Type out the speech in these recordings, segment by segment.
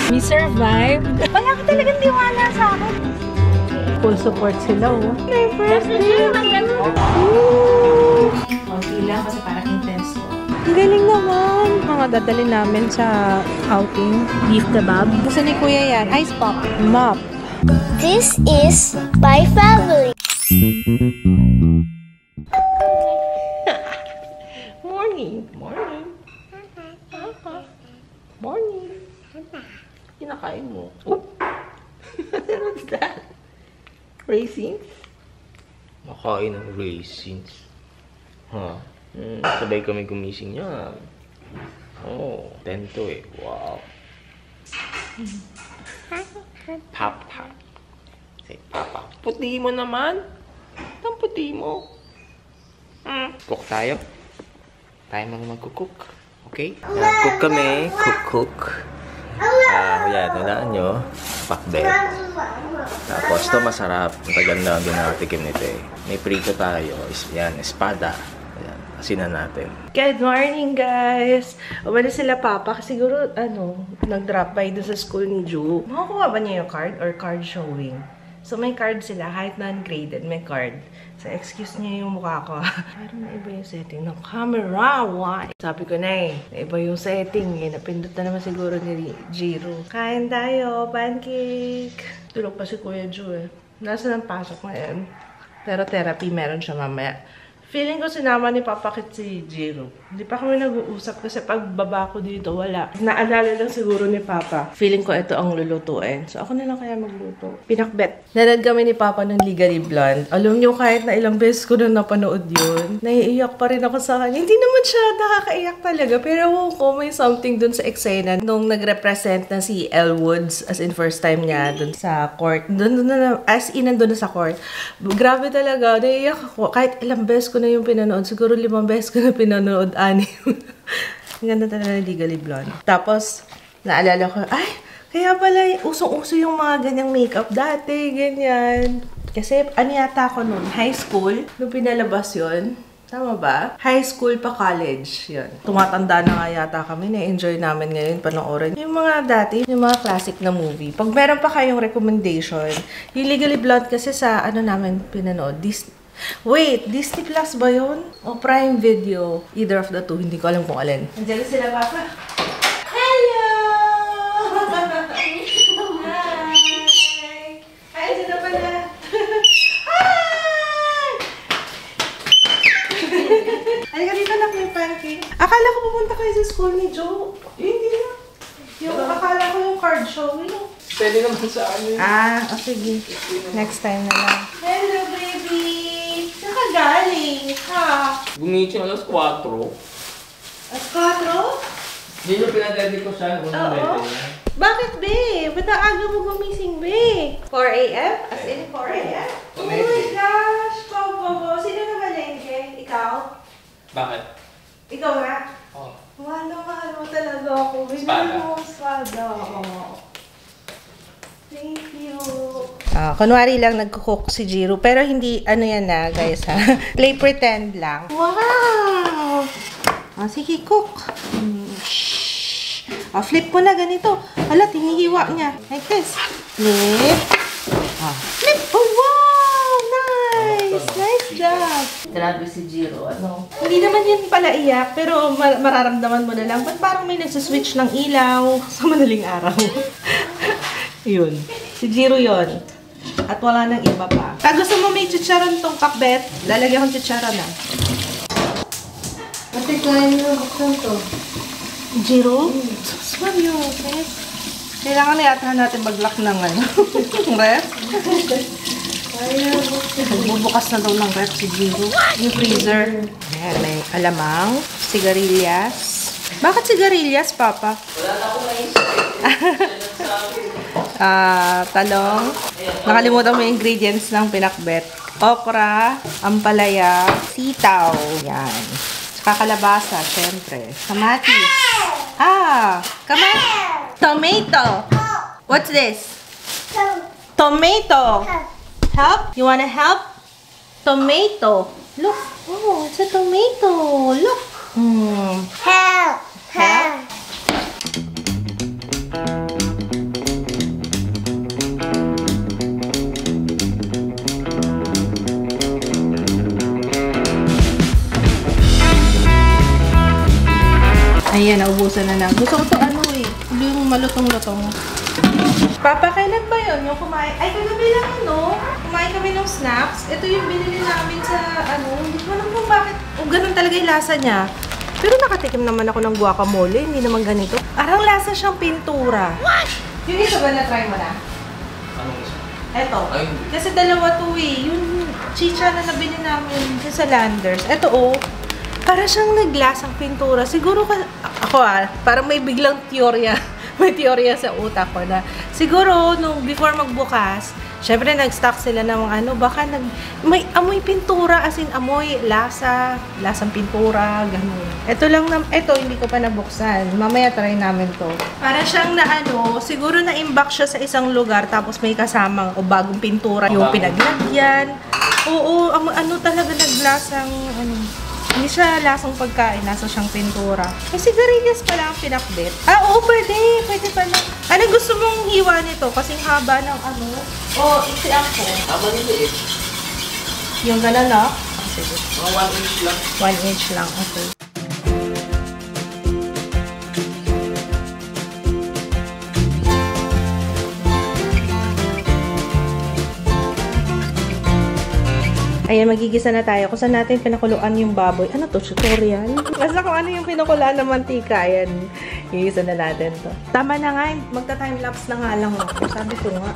We survived. Wala ka talagang tiwala sa akin. Full support sila, oh. My first day! Konti lang kasi parang intense ko. Ang galing naman. Mga dadalhin namin sa outing. Beef kebab. Gusto ni Kuya yan. Ice pop. Mop. This is my family. Morning. Morning. Morning. Kinakain mo. Oh. What's that? Raisins? Makain ng raisins. Huh? Sabay kami gumising niya. Oh, 10 to eh. Wow. Papa. Say, Papa. Puti mo naman. Ang puti mo. Cook tayo. Tayo magkukook. Okay? Cook kami. Cook. Yan. Nalaan nyo. Pakbet. Tapos, ito masarap. Matagal na binakatikim nito eh. May prito tayo. Yan, espada. Ayan, asinan natin. Good morning, guys! Umalis sila Papa kasi siguro, nag-drop by doon sa school ni Ju. Makakuha ba niya yung card or card showing? So, may card sila. Kahit non-graded, may card. So, excuse niya yung mukha ko. Parang naiba yung setting ng camera. Why? Sabi ko na eh. Naiba yung setting eh. Napindot na naman siguro ni Jiro. Kain tayo. Pancake. Tulog pa si Kuya Ju eh. Nasa ng pasok ngayon. Pero therapy meron siya mamaya. Feeling ko sinama ni Papa Kit si Jiro. Hindi pa kami nag-uusap kasi pagbaba ko dito, wala. Naalala lang siguro ni Papa. Feeling ko ito ang lulutuin. So ako na lang kaya magluto. Pinakbet. Nanood kami ni Papa ng Legally Blonde. Alam niyo, kahit na ilang beses ko na napanood yun, naiiyak pa rin ako sa kanya. Hindi naman siya nakakaiyak talaga. Pero ko may something dun sa eksena nung nag-represent na si Elle Woods, as in first time niya dun sa court. As in, nandun na sa court. Grabe talaga. Naiiyak ako. Kahit ilang beses ko na yung pinanood. Siguro 5 beses ko na pinanood. 6. Ang ganda talaga ng Legally Blonde. Tapos, naalala ko, ay, kaya pala usong-uso yung mga ganyang makeup dati, ganyan. Kasi, yata ako noon, high school, nung pinalabas yun. Tama ba? High school pa college, yun. Tumatanda na nga yata kami, na-enjoy namin ngayon panoorin. Yung mga dati, yung mga classic na movie. Pag meron pa kayong recommendation, yung Legally Blonde kasi sa, namin pinanood, Wait, Disney Plus ba yun? O Prime Video? Either of the two. Hindi ko alam kung alin. Andiyan sila, Papa. Hello! Hi! Hi, dyan na pala. Hi! Halika dito na yung pancake. Akala ko pupunta kayo sa school ni Joe. Hindi na. Yung akala ko yung card showing. Pwede naman sa amin. Sige. Next time na lang. Hello, baby! Galing, ha? Gumising alas 4. Alas 4? Hindi nyo pinag-edit ko siya. Oo. Bakit, be? Ba't ang aga mo gumising, be? 4 a.m.? As in 4 a.m.? Oh my gosh! Bobo. Sino na malengke? Ikaw? Bakit? Ikaw nga? Oo. Mahal mo talaga ako. Bigyan mo espada. Thank you. Kunwari lang nagkukook si Jiro. Pero hindi, yan na, guys, ha? Play pretend lang. Wow! Sige, cook. Shhh. Flip mo na ganito. Hala, tinihiwa niya. Like this. Flip. Flip. Oh, wow! Nice! Nice job. Grabe si Jiro, Hindi naman yun pala iyak, pero mararamdaman mo na lang. Ba't parang may nagsaswitch ng ilaw sa madaling araw? Yun. Si Jiro yun. At wala nang iba pa. Pag gusto mo may chicharon tong pakbet, lalagyan kong chicharon na. Ate, kain mo. Buksan to. Jiro? Sorry, okay. Kailangan na yata natin mag-lock ng ref. Magbubukas na daw ng ref si Jiro. Yung freezer. Ayan, may alamang, sigarilyas. Bakit sigarilyas, Papa? Wala na akong naisip. Talong. Nakalimutan mo yung ingredients ng pinakbet. Okra, ampalaya, sitaw. Yan. Saka kalabasa, syempre. Kamatis. Tomato. What's this? Tomato. Help? You wanna help? Tomato. Look. Oh, it's a tomato. Look. Help. Help. na. Gusto ko to ano eh. Yung malutong-lutong. Papa, kailan ba yun? Yung kumain? Ay, kagabi lang ano. Kumain kami ng snacks. Ito yung binili namin sa ano. Hindi ko alam kung bakit. O, ganun talaga yung lasa niya. Pero nakatikim naman ako ng guacamole. Hindi naman ganito. Parang lasa siyang pintura. What? Yung isa ba na-try mo na? Anong isa? Eto. Ay, Kasi dalawa to eh. Yung chicha na nabili namin sa Landers. Eto oh. Para siyang naglasang pintura. Siguro ako parang may biglang teorya. May teorya sa utak ko na siguro nung before magbukas, syempre nag-stock sila ng ano, baka may amoy pintura, as in amoy lasang pintura, ganun. Ito hindi ko pa nabuksan. Mamaya try namin to. Para siyang na ano, siguro na-imbak siya sa isang lugar tapos may kasamang o bagong pintura yung pinaglagyan. Oo, ano talaga naglasang ano. Hindi siya lasang pagkain, nasa siyang pintura. Eh, sigarilyas pala ang pinakbit. Oo, pwede. Pwede pala. Ano gusto mong hiwa nito? Kasing haba ng ano? O, isiang ko. tama nila eh. Yung gano'n, no? Sige. Mga 1 inch lang. 1 inch lang. Okay. Ayan, magigisa na tayo. Kung saan natin pinakuluan yung baboy. Ano to? Tutorial? Basta kung ano yung pinakuluan ng mantika. Ayan, gigisa na natin to. Tama na nga. Magta-timelapse na nga lang ako. Sabi ko nga.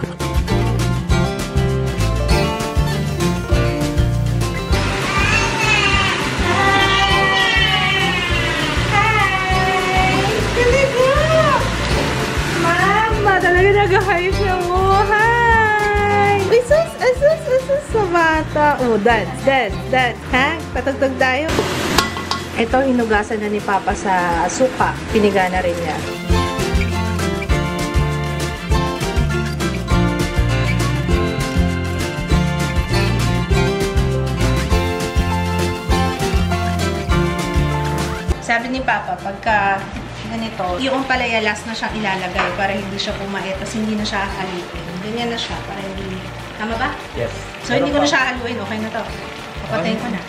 Mama, talaga nag-hi siya mo. Hi! Isus sa bata. Oh, dance. Ha? Patugtog tayo. Ito, hinugasan na ni Papa sa suka. Piniga na rin niya. Sabi ni Papa, pagka ganito, yung palaya last na siyang ilalagay para hindi siya pumait, tapos hindi na siya haluin. Ganyan na siya, para hindi... Tama ba? Yes. So, hindi ko na siya haluin. Okay na to. Papatayin ko na.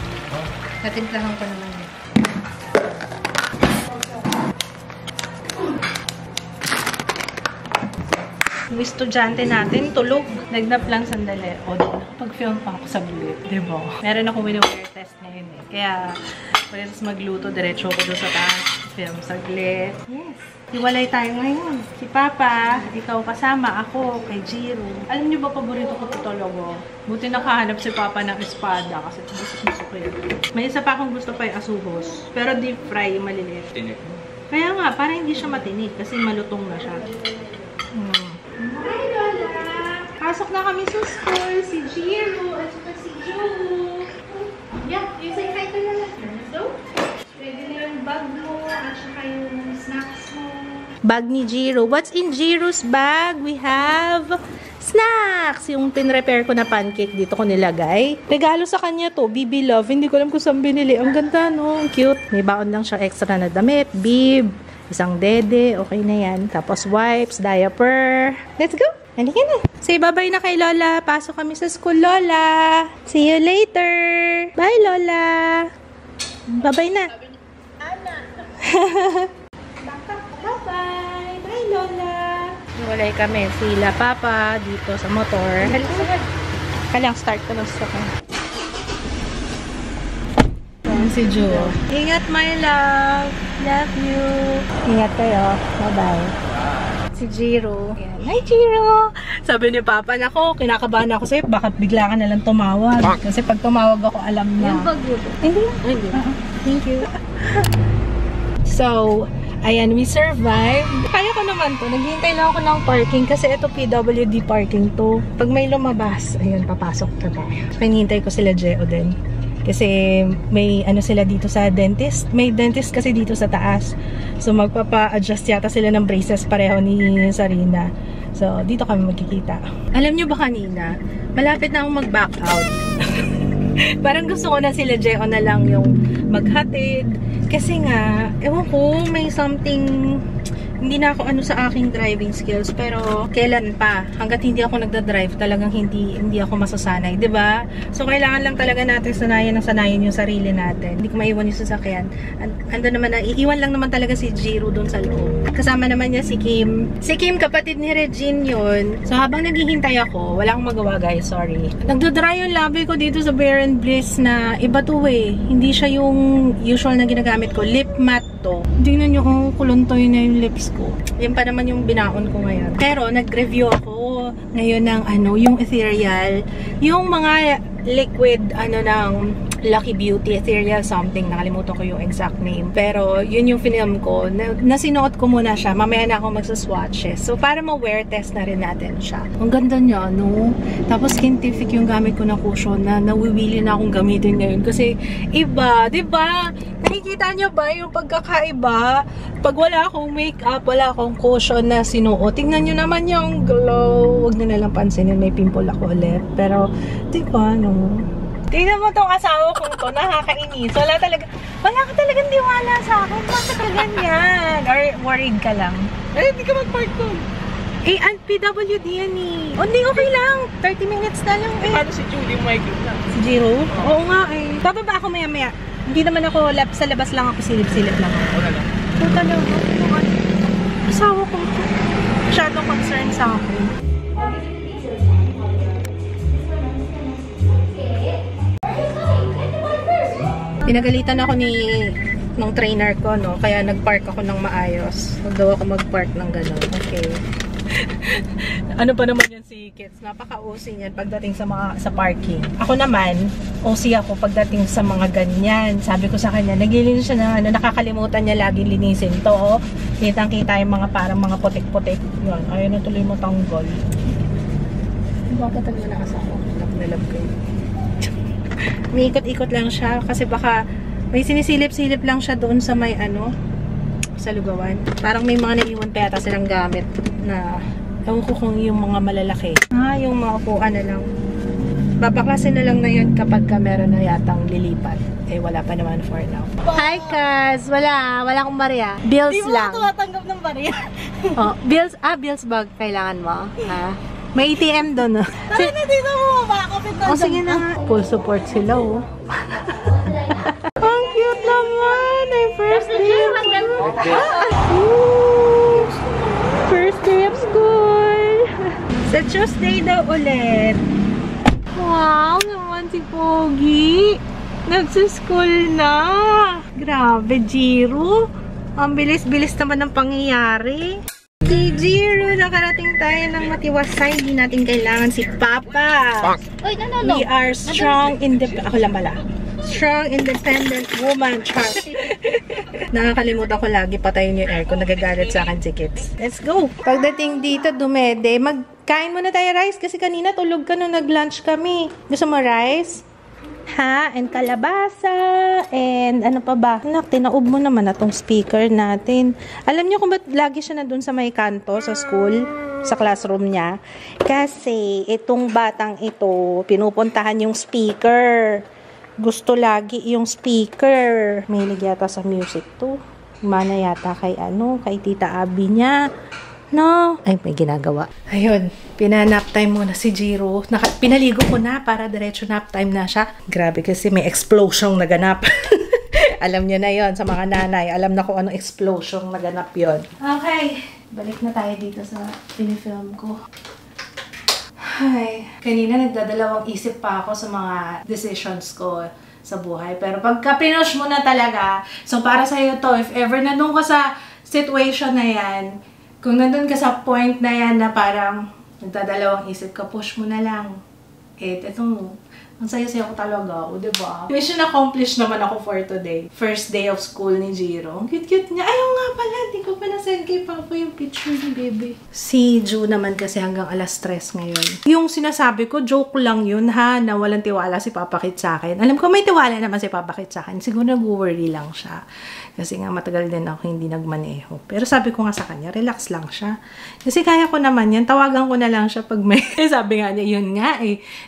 Natimplahan ko naman yun. Yung estudyante natin, tulog. Nagnap lang sandali. O, pag-film pa ako saglit. Diba? Meron ako wini-wear test ngayon eh. Kaya, pwede magluto, diretso ko doon sa taas. Film saglit. Yes. Hiwalay tayo ngayon. Si Papa, ikaw kasama, ako, kay Jiro. Alam niyo ba, paborito ko ito talaga. Buti nakahanap si Papa ng espada kasi gusto ko yun. May isa pa akong gusto pa yung asuhos. Pero deep fry, yung maliliit. Tinik. Kaya nga, para hindi siya matinik kasi malutong na siya. Hi, Lola! Pasok na kami sa school. Si Jiro at saka si Joe. Yeah, you say hi to Lola. Let's go. Ready na yung bag mo at saka yung snacks mo. Bag ni Jiro. What's in Jiro's bag? We have snacks! Yung tin-repair ko na pancake dito ko nilagay. Regalo sa kanya to, BB Love. Hindi ko alam kung saan binili. Ang ganda, no? Ang cute. May baon lang siya extra na damit, bib, isang dede. Okay na yan. Tapos wipes, diaper. Let's go! Halika na. Say bye-bye na kay Lola. Pasok kami sa school, Lola. See you later. Bye, Lola. Bye-bye na. Bye-bye. Bye, Lola. Walay kami. Sila, Papa, dito sa motor. Kalang start ko lang sa kanya. Si Joe. Ingat, my love. Love you. Ingat kayo. Bye-bye. Si Jiro. Hi, Jiro! Sabi ni Papa, nako, kinakabahan ako sa'yo. Baka bigla ka nalang tumawag. Kasi pag tumawag ako, alam na. Yung bag mo. Hindi. Thank you. So, ayan, we survived. Kaya ko naman to. Naghihintay lang ako ng parking kasi ito PWD parking to. Pag may lumabas, ayun, papasok na tayo. Pinihintay ko sila Geo din. Kasi may ano sila dito sa dentist. May dentist kasi dito sa taas. So magpapa-adjust yata sila ng braces pareho ni Sarina. So dito kami magkikita. Alam nyo ba kanina, malapit na akong mag-back out. Parang gusto ko na sila Geo na lang yung maghatid. Kasi nga, ewan ko, may something Hindi na ako sa aking driving skills, pero kailan pa? Hanggat hindi ako nagda-drive, talagang hindi ako masasanay, 'di ba? So kailangan lang talaga natin sanayan yung sarili natin. Hindi ko maiwan yung sasakyan. Ando naman na iiwan lang naman talaga si Jiro doon sa loob. Kasama naman niya si Kim. Si Kim, kapatid ni Regine yun. So habang naghihintay ako, wala akong magawa guys, sorry. Nagdodry yung labi ko dito sa Bare and Bliss na iba to eh. Hindi siya yung usual na ginagamit ko. Lip matte to. Tingnan nyo kung kuluntoy na yung lips ko. Yan pa naman yung binaon ko ngayon. Pero nag-review ako ngayon ng yung ethereal. Yung mga liquid ng Lucky Beauty, ethereal something. Nakalimutan ko yung exact name. Pero yun yung film ko. Nasinuot ko muna siya. Mamaya na ako magsa-swatches. So para ma-wear test na rin natin siya. Ang ganda niya, no? Tapos scientific yung gamit ko na cushion na nawiwili na akong gamitin ngayon. Kasi iba, di ba? Nakikita niyo ba yung pagkakaiba? Pag wala akong makeup, wala akong cushion na sinuot, tingnan niyo naman yung glow. Huwag na nalang pansinin, may pimple ako ulit. Pero, di ba, no? Tingnan mo tong asawa kong to, nakakainis. Wala ka talagang diwala sa akin. Bakit ka ganyan? Or worried ka lang? Hindi ka mag-park doon. PWD yan eh. Hindi, okay lang. 30 minutes na lang eh. Paano si Julie Michael na? Si Jiro? Oo nga eh. Bababa ako maya-maya. Hindi naman ako sa labas lang ako, silip-silip lang ako. Wala lang. So talaga, asawa ko to. Masyadong concern sa akin. Pinagalitan ako nung trainer ko, no? Kaya nag-park ako ng maayos. Huwag daw ako mag-park ng gano'n. Okay. Ano pa naman yan si Kids? Napaka-OC niyan pagdating sa parking. Ako naman, OC ako pagdating sa mga ganyan. Sabi ko sa kanya, naglilinis siya na nakakalimutan niya laging linisin to. Oh. Kitang-kita yung mga parang mga putik-putik. Yun, ayaw na tuloy mo tanggol. Bakit talaga nakasawa? Nilab ko yun. May ikot-ikot lang siya kasi baka may sinisilip-silip lang siya doon sa may sa lugawan. Parang may mga naiwan pa yata silang gamit na ewan ko kung yung mga malalaki. Yung mga upuan na lang. Babaklasin na lang na yun kapag ka meron na yatang lilipat. Wala pa naman for now. Hi, Kaz! Wala akong barya. Bills lang. Di mo tumatanggap ng barya. Bills bag kailangan mo. Ha? May ATM doon. Tara na dito mo, makakapit na. Sige na nga. Full support sila, Ang cute naman! Ay, first day of school. First day of school. Sa Tuesday daw ulit. Wow, naman si Pogi. Nagsuschool na. Grabe, Jiro. Ang bilis-bilis naman ng pangyayari. Si Jiro, nakarating tayo ng matiwasay. Hindi natin kailangan si Papa. Uy, no. We are strong, independent. Ako lang pala. Strong, independent woman. Nakakalimutan ko lagi patayin yung aircon. Nagagalit sa akin si Kids. Let's go! Pagdating dito, dumede. Magkain muna tayo rice kasi kanina tulog ka nung nag-lunch kami. Gusto mo rice? Ha? And kalabasa. And ano pa ba? Anak, tinaob mo naman na tong speaker natin. Alam niyo kung ba't lagi siya na dun sa may kanto sa school? Sa classroom niya? Kasi itong batang ito, pinupuntahan yung speaker. Gusto lagi yung speaker. Mahilig yata sa music to. Mana yata kay kay Tita Abby niya. No. Ay, may ginagawa. Ayun, pinanap time muna si Jiro. Pinaligo ko na para diretso nap time na siya. Grabe kasi may explosion naganap. Alam niyo na yon sa mga nanay. Alam na kung anong explosion naganap yon. Okay, balik na tayo dito sa pinifilm ko. Ay, kanina nagdadalawang isip pa ako sa mga decisions ko sa buhay. Pero pagka pinush mo na talaga, so para sa'yo to, if ever nandun ka sa situation na yan, kung nandun ka sa point na yan na parang nagdadalawang isip ka, push mo na lang. Ang saya-saya ko talaga, diba? Mission accomplished naman ako for today. First day of school ni Jiro. Ang cute-cute niya. Ayaw nga pala, di ko pa na-send kay Papa yung picture ni baby. Si Ju naman kasi hanggang alas 3 ngayon. Yung sinasabi ko, joke lang yun ha, na walang tiwala si Papa Kit sa akin. Alam ko may tiwala naman si Papa Kit sa akin. Siguro nag-worry lang siya. Kasi nga matagal din ako hindi nagmaneho. Pero sabi ko nga sa kanya, relax lang siya. Kasi kaya ko naman yan. Tawagan ko na lang siya pag may... sabi nga niya, yun nga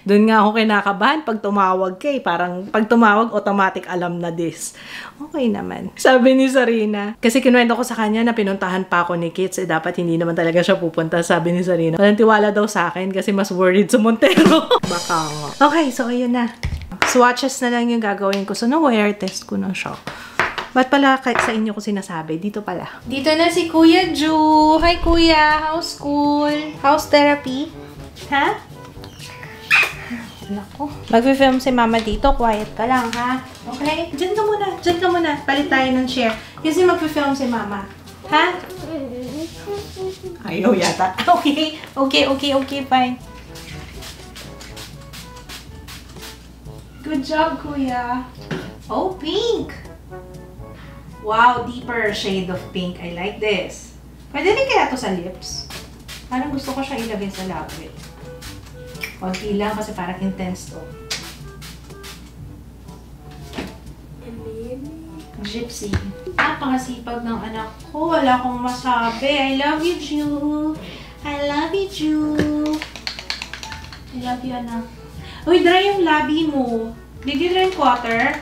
doon nga ako kinakabahan. naman pag tumawag ka parang pag tumawag, automatic alam na this. Okay naman. Sabi ni Sarina, kasi kinuwento ko sa kanya na pinuntahan pa ako ni Kits, dapat hindi naman talaga siya pupunta. Sabi ni Sarina, walang tiwala daw sa akin kasi mas worried sa Montero. Baka nga. Okay, so ayun na. Swatches na lang yung gagawin ko. So, na-wear test ko na siya. Ba't pala sa inyo ko sinasabi? Dito pala. Dito na si Kuya Ju. Hi, Kuya. How's school? How's therapy? Ha? Nako. Mag-film si Mama dito. Quiet ka lang, ha? Okay? Diyan ka muna. Diyan ka muna. Palit tayo ng chair. Kasi mag-film si Mama. Ha? Ayaw yata. Okay. Okay, fine. Good job, Kuya. Oh, pink! Wow, deeper shade of pink. I like this. Pwede rin kaya to sa lips? Parang gusto ko siya ilagay sa labi. Konti lang kasi parang intense to. Gypsy. Napakasipag ng anak ko. Wala akong masabi. I love you, Ju. I love you, Ju. I love you, anak. Uy, dry yung labi mo. Did you drink water?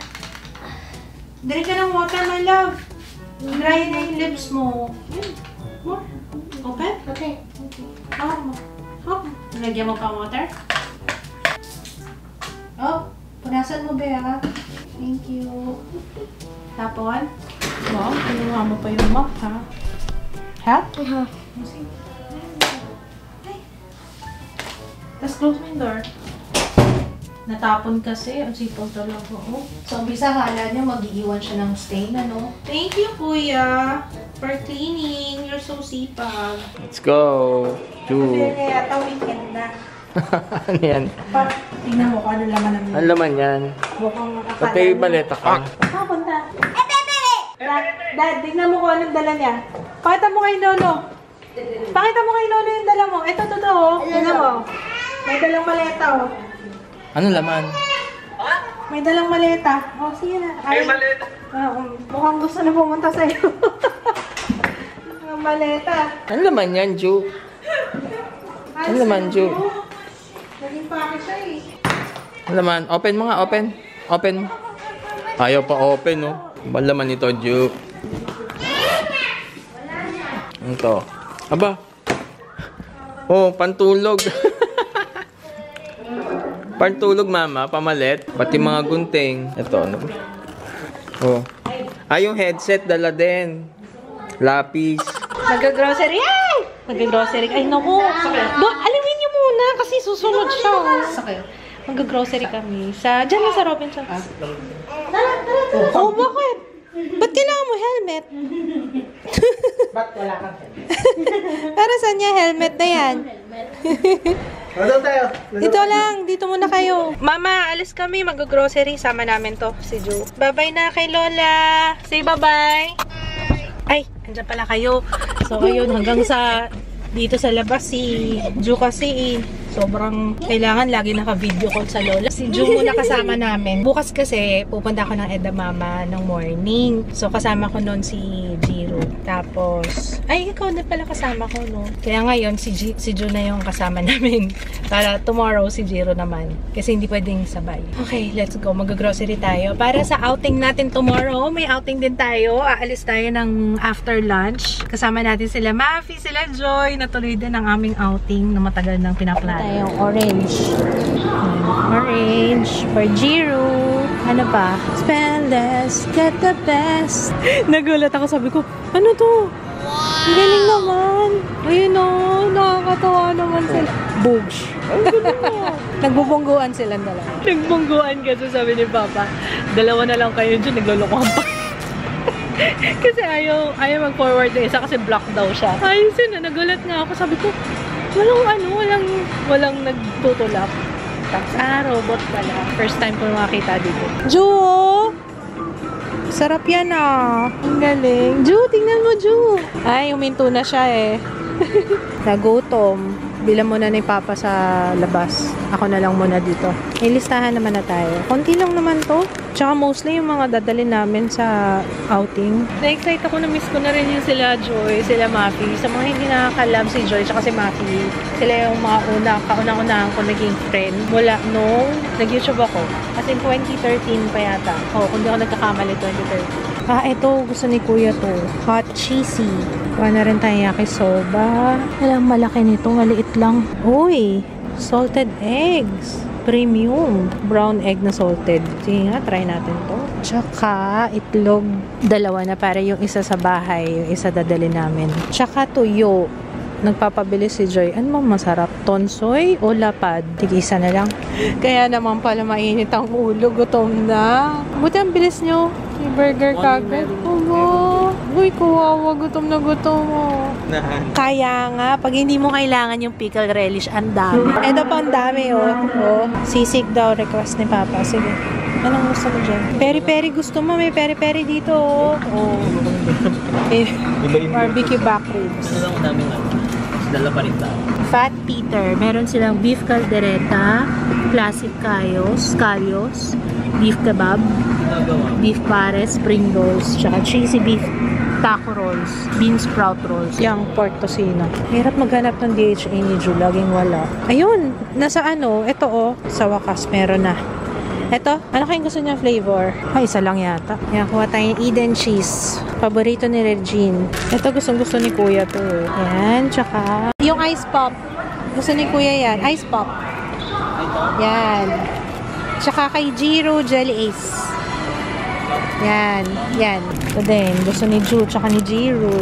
Drink ka ng water, my love. Dry na yung lips mo. More. Open? Okay. Hawak mo. Hawak mo. Lagyan mo pa water? Oh, punasan mo, Bea. Thank you. Tapon? Wow, kinuha mo pa yung mop, ha? Help? Ay. Tapos close mo yung door. Natapon kasi. Ang sipag talaga. Oh. So, umpisa kala niya mag-iiwan siya ng stain, ano? Thank you, Kuya, for cleaning. You're so sipag. Let's go. Ju. Kasi yata weekend na. Ano yan? Tingnan mo kung ano laman ng Ano laman yan? mukhang akala Pati niya. maleta ka. Punta. Dad, tingnan mo kung anong dala niya. Pakita mo kay Lolo. Pakita mo kay Lolo yung dala mo. Ito, totoo. Tingnan mo. May dalang maleta, oh. Ano laman? May dalang maleta. Oh, sige na. May maleta. Mukhang gusto na pumunta sa'yo. Ang maleta. Ano laman yan, Ju? Ano laman, Ju? Naging pake siya eh. Ano laman? Open mo nga, open. Open mo. Ayaw pa open, no? Ano laman ito, Ju? Ano to? Aba. Oh, pantulog. Pantulog, Mama. Pamalit. Pati mga gunting. Ito, ano ba? Oh. Yung headset, dala din. Lapis. Mag-grocery. Ay! Mag-grocery. Ay, naku. Alawin niyo muna kasi susunod siya. Sakay. Mag-grocery kami. Diyan lang sa Robinsons. Oh, bakit? Ba't kailangan mo helmet? Ba't wala kang helmet? Para saan niya helmet na yan? Ano tayo? Dito lang. Dito muna kayo. Mama, alis kami. Mag-grocery. Sama namin to. Si Ju. Bye-bye na kay Lola. Say bye-bye. Ay, andyan pala kayo. So, ayun. Hanggang sa dito sa labas si Ju kasi sobrang kailangan lagi naka-video call sa Lola. Si Ju muna kasama namin. Bukas kasi pupunta ako ng Edamama ng morning. So kasama ko noon si Jiro. Tapos, ay ikaw na pala kasama ko no. Kaya ngayon si Ju na yung kasama namin. Para tomorrow si Jiro naman. Kasi hindi pwedeng sabay. Okay, let's go. Mag-grocery tayo. Para sa outing natin tomorrow, may outing din tayo. Aalis tayo ng after lunch. Kasama natin sila Mafi, sila Joy. Natuloy din ang aming outing na matagal nang pinaplano. Tayong orange. Orange for Jiro. Ano pa? Spend less, get the best. Nagulat ako, sabi ko, ano to? Wow! Ang galing naman. Ayun o, nakakatawa naman sila. Boobs. Nagbubungguan silang dalawa. Nagbungguan kasi sabi ni Papa, dalawa na lang kayo dyan, naglolokohan pa. Kasi ayaw mag-forward na isa kasi block daw siya. Ayos yun na, nagulat nga ako. Sabi ko, walang nagtutulak. Tapos, robot pala. First time ko makita dito. Ju! Sarap yan ah. Ang galing. Ju, tingnan mo, Ju. Ay, uminto na siya eh. Nagutom. Bilang muna ni Papa sa labas. Ako na lang muna dito. May listahan naman na tayo. Konti lang naman to. Tsaka mostly yung mga dadalhin namin sa outing. Na-excite ako, na-miss ko na rin yung sila Joy, sila Maki. Sa mga hindi nakakalam si Joy tsaka si Maki, sila yung mga kaunang-unang ko naging friend mula nung nag-YouTube ako. As in 2013 pa yata. Kung di ako nagkakamali, 2013. Ito. Gusto ni Kuya to. Hot cheesy. Kuha na rin tayo yakisoba. Alam, malaki nito. Maliit lang. Uy! Salted eggs. Premium. Brown egg na salted. Sige nga, try natin to. Tsaka, itlog. Dalawa na para yung isa sa bahay. Yung isa dadali namin. Tsaka tuyo. Nagpapabili si Joy. Ano mang masarap? Tonsoy o lapad? Tig-isa na lang. Kaya naman pala mainit ang ulo. Gutom na. Buti ang bilis nyo. May burger kagad. Uy, kawawa. Gutom na gutom mo. Kaya nga, pag hindi mo kailangan yung pickle relish, ang dami. Ito pa ang dami, oh. Sisig daw request ni Papa. Sige. Anong gusto mo dyan? Peri-peri gusto mo. May peri-peri dito, oh. Barbecue back ribs. Dala pa rin tayo. Fat Peter. Meron silang beef caldereta, classic scallios, beef kebab, beef pares, spring rolls, tsaka cheesy beef taco rolls, bean sprout rolls, yung pork tocino. Hirap maghanap ng DHA ni Ju, laging wala. Ayun, nasa ito sa wakas meron na. Ito, ano kayong gusto niya flavor? Isa lang yata. Yan, kuha tayong Eden cheese. Paborito ni Regine. Ito, gustong-gusto ni Kuya to. Yan, tsaka yung ice pop. Gusto ni Kuya yan. Ice pop. Yan. Tsaka kay Jiro, Jelly Ace. Yan. Ito din. Gusto ni Ju, tsaka ni Jiro.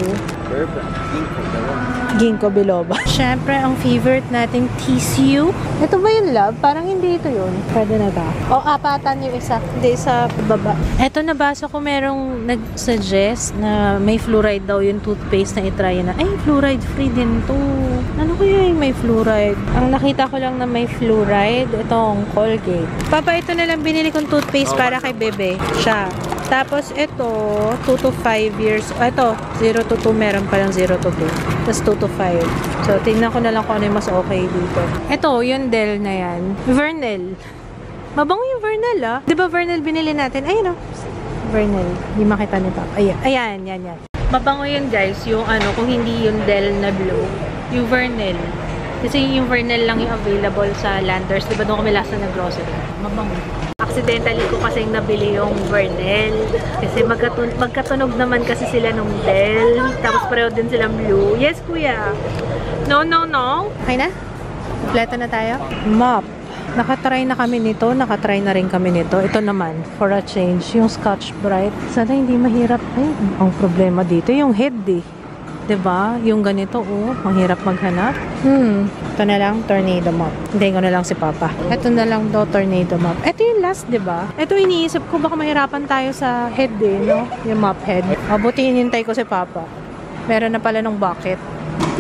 Ginkgo biloba. Siyempre, ang favorite nating tissue. Ito ba yung love? Parang hindi ito yun. Pwede na ba? O, apatan yung isa. Hindi, sa baba. Ito, nabasa ko merong nag-suggest na may fluoride daw yung toothpaste na itry na. Ay, fluoride free din to. Ano kaya yung may fluoride? Ang nakita ko lang na may fluoride, itong Colgate. Papa, ito na lang binili kong toothpaste para kay bebe. Siya. Tapos, ito, 2 to 5 years. Ito, 0 to 2, meron palang 0 to 2. Tapos, 2 to 5. So, tingnan ko na lang kung ano yung mas okay dito. Ito, yung Dell na yan. Vernel. Mabango yung Vernel, ah. Di ba Vernel binili natin? Ayun, oh. Vernel. Hindi makita ni Papa. Ayan, yan. Mabango yun, guys. Yung kung hindi yung Dell na blue. Yung Vernel. Kasi yung Vernel lang yung available sa Landers. Di ba doon kami last na nag-grocery? Mabango. Accidentally ko kasi nabili yung Vernel. Kasi magkatunog naman kasi sila nung Dell. Tapos pareho din silang blue. Yes, kuya. No. Okay na? Kompleto na tayo? Mop. Nakatry na kami nito. Nakatry na rin kami nito. Ito naman, for a change, yung Scotch Brite. Sana hindi mahirap. Ay, ang problema dito, yung head eh. Diba? Yung ganito, mahirap maghanap. Ito na lang, tornado mop. Hindi ko na lang si Papa. Ito na lang daw, tornado mop. Ito yung last, diba? Ito iniisip ko, baka mahirapan tayo sa head eh, no? Yung mop head. Mabuti hinintay ko si Papa. Meron na pala ng bucket.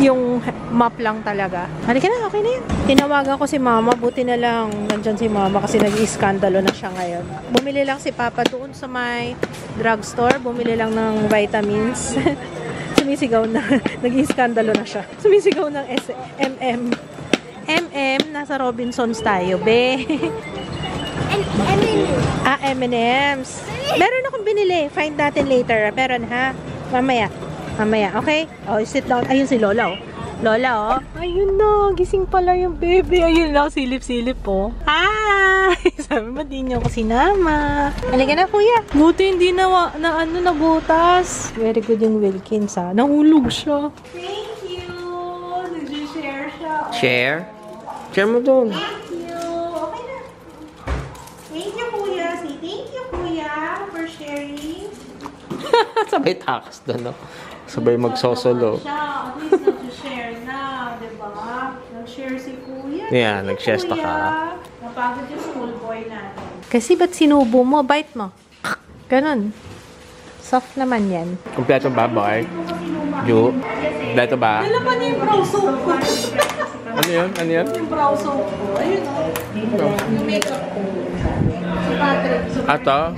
Yung mop lang talaga. Halika na, okay na yun. Tinawagan ko si Mama, buti na lang nandyan si Mama kasi nag-iskandalo na siya ngayon. Bumili lang si Papa doon sa may drugstore. Bumili lang ng vitamins. Sumisigaw na. Nag-iskandalo na siya. Sumisigaw ng nasa Robinsons tayo, be. M&M's. Meron akong binili. Find natin later. Meron, ha? Mamaya, okay? Sit down. Ayun si Lola, Lola, Ayun na. Gising pala yung baby. Ayun lang, silip-silip, Hi! Sabi mo, di niyo ako sinama. Halika na, kuya. Buti hindi nabutas. Very good yung Wilkins, Nahulog siya. Thank you. Nag-share siya. Share? Share mo dun. Thank you. Okay na. Thank you, kuya. Say thank you, kuya, for sharing. Sabay takas doon, no? Sabay magsosolo. At least nag-share na, diba? Nag-share si kuya. Yeah, nag-shesta ka. Napagod yung schoolboy natin. Kasi ba't sinubo mo? Bite mo. Ganon. Soft naman yan. Kompleto ba, boy? Ju? Kompleto ba? Dala pa niya yung brow soap ko. Ano yun? Yung brow soap ko. Ayun, yung makeup ko. Si Patrick. Ato?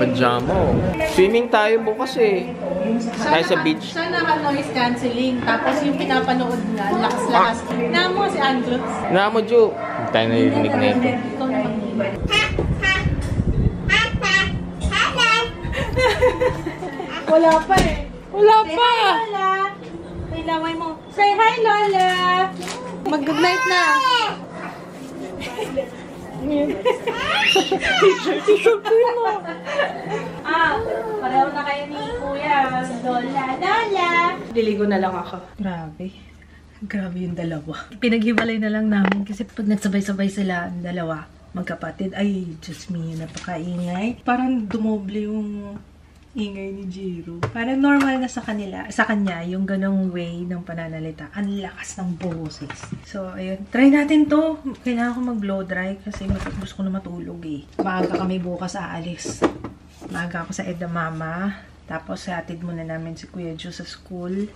Pajama. Swimming tayo bukas eh. Tayo sa beach. Siya naka-noise cancelling. Tapos yung pinapanood nga, lakas-lakas. Namo si Andrew. Namo, Ju. Tayo na yung na ito. Ikaw naman. Wala pa eh. Wala pa! Say hi, Lola! Kailangan mo. Say hi, Lola! Mag-good night na! Pareho na kayo ni Kuya. Lola! Lola! Liligo na lang ako. Grabe. Grabe yung dalawa. Pinaghiwalay na lang namin kasi pag nagsabay-sabay sila ang dalawa, magkapatid, ay, Diyos me, napakaingay. Parang dumoble yung ingay ni Jiro. Parang normal na sa kanya, yung ganong way ng pananalita. Ang lakas ng boses. So, ayun. Try natin to. Kailangan ko mag-blow dry kasi gusto ko na matulog eh. Maaga kami bukas aalis. Maaga ako sa Edamama. Tapos, hatid muna namin si Kuya Ju sa school.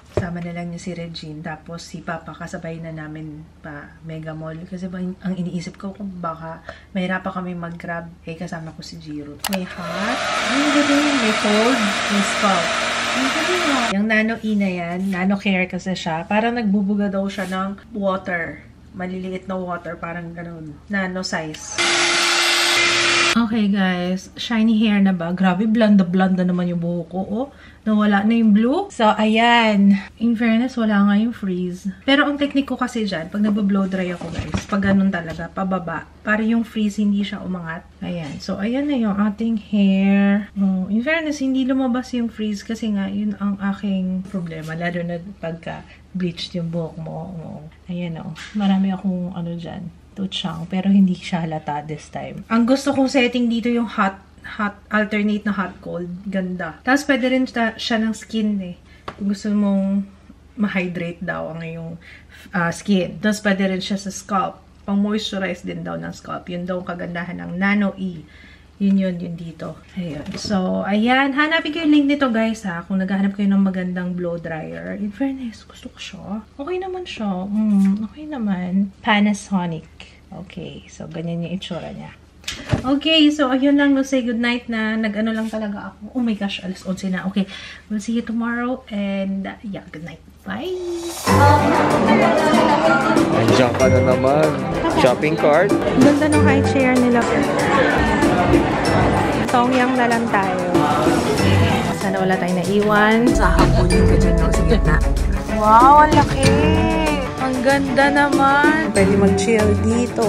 Sama na lang niya si Regine. Tapos, si Papa kasabay na namin pa Mega Mall. Kasi ang iniisip ko kung baka mahirapan kami mag-grab. Eh, kasama ko si Jiro. May hot. May cold. May scalp. Yung Nano E na yan, Nano Care kasi siya. Parang nagbubuga daw siya ng water. Maliliit na water. Parang ganun. Nano size. Okay guys, shiny hair na ba? Grabe, blonda-blonda naman yung buhok ko. Oh, nawala na yung blue. So, ayan. In fairness, wala nga yung freeze. Pero ang technique ko kasi dyan, pag nagbo-blow dry ako guys, pag ganun talaga, pababa. Para yung freeze hindi siya umangat. Ayan. So, ayan na yung ating hair. In fairness, hindi lumabas yung freeze kasi nga, yun ang aking problema. Lalo na pagka bleached yung buhok mo. Ayan o. Marami akong ano dyan. Tutsang, pero hindi siya halata this time. Ang gusto kong setting dito yung hot, alternate na hot-cold. Ganda. Tapos pwede rin siya ng skin eh. Kung gusto mong ma-hydrate daw ang iyong skin. Tapos pwede rin siya sa scalp. Pang-moisturize din daw ng scalp. Yun daw ang kagandahan ng Nano E. Yun dito. Ayun. So, ayan. Hanapin ko yung link nito guys ha. Kung naghahanap kayo ng magandang blow dryer. In fairness, gusto ko siya. Okay naman siya. Okay naman. Panasonic. Okay. So, ganyan yung itsura niya. Okay. So, ayun lang. We'll say goodnight na. Nag-ano lang talaga ako. Oh my gosh. Alas 11 na. Okay. We'll see you tomorrow. And, yeah. Good night. Bye! Andiyan ka na naman. Shopping cart. Ganda ng high chair nila. Tongyang na lang tayo. Sana wala tayong naiwan. Sa hapunin ka dyan sa gitna. Wow, ang laki! Ang ganda naman. Pwede mag-chill dito.